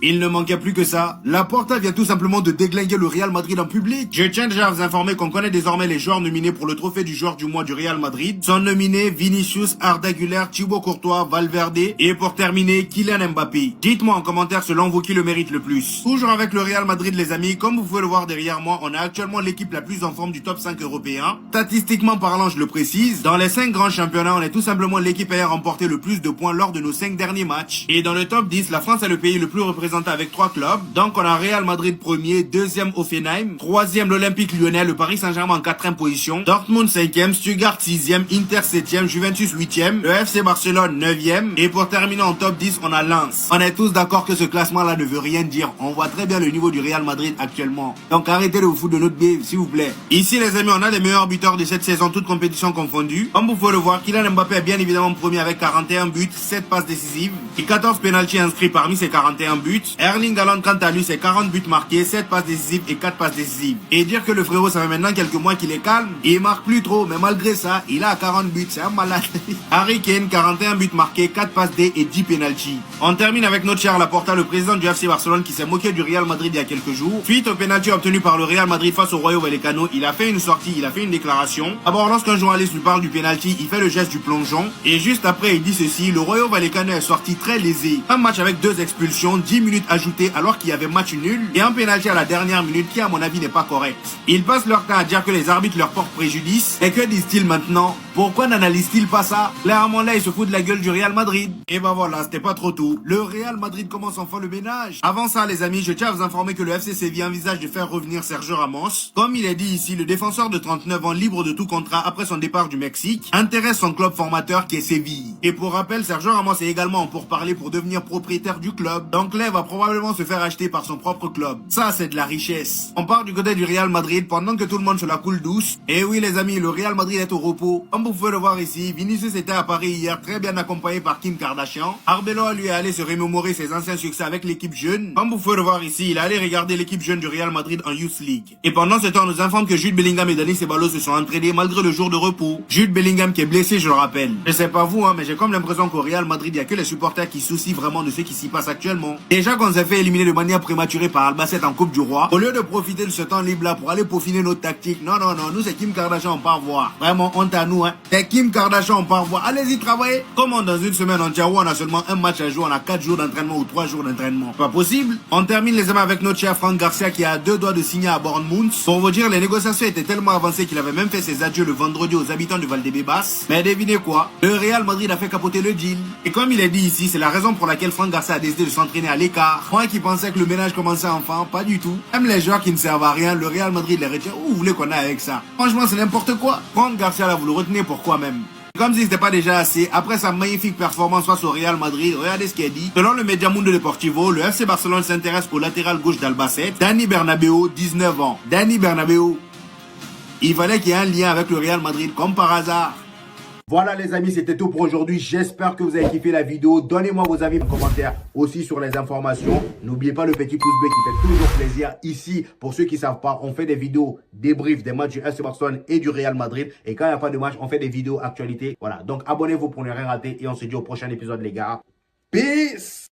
Il ne manquait plus que ça. Laporta vient tout simplement de déglinguer le Real Madrid en public. Je tiens déjà à vous informer qu'on connaît désormais les joueurs nominés pour le trophée du joueur du mois du Real Madrid. Sont nominés Vinicius, Arda Güler, Thibaut Courtois, Valverde et pour terminer, Kylian Mbappé. Dites-moi en commentaire selon vous qui le mérite le plus. Toujours avec le Real Madrid les amis, comme vous pouvez le voir derrière moi, on a actuellement l'équipe la plus en forme du top 5 européen. Statistiquement parlant, je le précise, dans les 5 grands championnats, on est tout simplement l'équipe ayant remporté le plus de points lors de nos 5 derniers matchs. Et dans le top 10, la France est le pays le plus représenté avec 3 clubs. Donc on a Real Madrid premier, deuxième Hoffenheim, troisième l'Olympique Lyonnais, le Paris Saint-Germain en 4e position, Dortmund 5e, Stuttgart 6e, Inter 7e, Juventus 8e, le FC Barcelone 9e et pour terminer en top 10, on a Lens. On est tous d'accord que ce classement-là ne veut rien dire. On voit très bien le niveau du Real Madrid actuellement. Donc arrêtez de vous foutre de notre bille, s'il vous plaît. Ici les amis, on a les meilleurs buteurs de cette saison, toutes compétitions confondues. Comme vous pouvez le voir, Kylian Mbappé est bien évidemment premier avec 41 buts, 7 passes décisives et 14 pénaltys inscrits parmi ces 41 buts. Erling Haaland quant à lui, c'est 40 buts marqués, 7 passes décisives et 4 passes décisives. Et dire que le frérot, ça fait maintenant quelques mois qu'il est calme, et il marque plus trop, mais malgré ça, il a 40 buts, c'est un malade. Harry Kane, 41 buts marqués, 4 passes D et 10 pénaltys. On termine avec notre cher Laporta, le président du FC Barcelone qui s'est moqué du Real Madrid il y a quelques jours. Suite au pénalty obtenu par le Real Madrid face au Rayo Vallecano, il a fait une sortie, il a fait une déclaration. D'abord, lorsqu'un journaliste lui parle du pénalty, il fait le geste du plongeon. Et juste après, il dit ceci, le Rayo Vallecano est sorti très lésé. Un match avec 2 expulsions, 10 minutes ajoutées alors qu'il y avait match nul et un pénalty à la dernière minute qui à mon avis n'est pas correct. Ils passent leur temps à dire que les arbitres leur portent préjudice. Et que disent-ils maintenant? Pourquoi n'analysent-ils pas ça? Clairement là, ils se foutent de la gueule du Real Madrid. Et ben voilà, c'était pas trop tôt. Le Real Madrid commence enfin le ménage. Avant ça les amis, je tiens à vous informer que le FC Séville envisage de faire revenir Sergio Ramos. Comme il est dit ici, le défenseur de 39 ans libre de tout contrat après son départ du Mexique intéresse son club formateur qui est Séville. Et pour rappel, Sergio Ramos est également en pourparlers pour devenir propriétaire du club. Donc là, il va probablement se faire acheter par son propre club. Ça, c'est de la richesse. On part du côté du Real Madrid pendant que tout le monde se la coule douce. Et oui les amis, le Real Madrid est au repos. Comme vous pouvez le voir ici, Vinicius était à Paris hier, très bien accompagné par Kim Kardashian. Arbeloa lui est allé se remémorer ses anciens succès avec l'équipe jeune. Comme vous pouvez le voir ici, il est allé regarder l'équipe jeune du Real Madrid en Youth League. Et pendant ce temps, on nous informe que Jude Bellingham et Dani Ceballos se sont entraînés malgré le jour de repos. Jude Bellingham qui est blessé, je le rappelle. Je sais pas vous, mais j'ai comme l'impression qu'au Real Madrid, il y a que les supporters qui soucient vraiment de ce qui s'y passe actuellement. Déjà qu'on s'est fait éliminer de manière prématurée par Albacete en Coupe du Roi, au lieu de profiter de ce temps libre là pour aller peaufiner notre tactique, non, nous c'est Kim Kardashian, on part voir. Vraiment, honte à nous, C'est Kim Kardashian, on part voir. Allez-y, travaillez. Comment dans une semaine en Tiago, on a seulement un match à jouer, on a 4 jours d'entraînement ou 3 jours d'entraînement. Pas possible. On termine les amis avec notre cher Franck Garcia qui a 2 doigts de signer à Bournemouth. Pour vous dire, les négociations étaient tellement avancées qu'il avait même fait ses adieux le vendredi aux habitants de Valdebebas. Mais devinez quoi? Le Real Madrid a fait capoter le deal. Et comme il est dit ici, c'est la raison pour laquelle Franck Garcia a décidé de s'entraîner à l'écart. Moi qui pensais que le ménage commençait enfin, pas du tout. Même les joueurs qui ne servent à rien, le Real Madrid les retient. Où vous voulez qu'on aille avec ça? Franchement, c'est n'importe quoi. Franck Garcia là, vous le retenez pourquoi même? Comme si c'était pas déjà assez, après sa magnifique performance face au Real Madrid, regardez ce qu'il a dit. Selon le média Mundo Deportivo, le FC Barcelone s'intéresse au latéral gauche d'Albacete, Dani Bernabeu, 19 ans. Dani Bernabeu, il fallait qu'il y ait un lien avec le Real Madrid, comme par hasard. Voilà les amis, c'était tout pour aujourd'hui. J'espère que vous avez kiffé la vidéo. Donnez-moi vos avis en commentaire aussi sur les informations. N'oubliez pas le petit pouce bleu qui fait toujours plaisir. Ici, pour ceux qui ne savent pas, on fait des vidéos débriefs des matchs du FC Barcelone et du Real Madrid. Et quand il n'y a pas de match, on fait des vidéos actualités. Voilà, donc abonnez-vous pour ne rien rater. Et on se dit au prochain épisode les gars. Peace!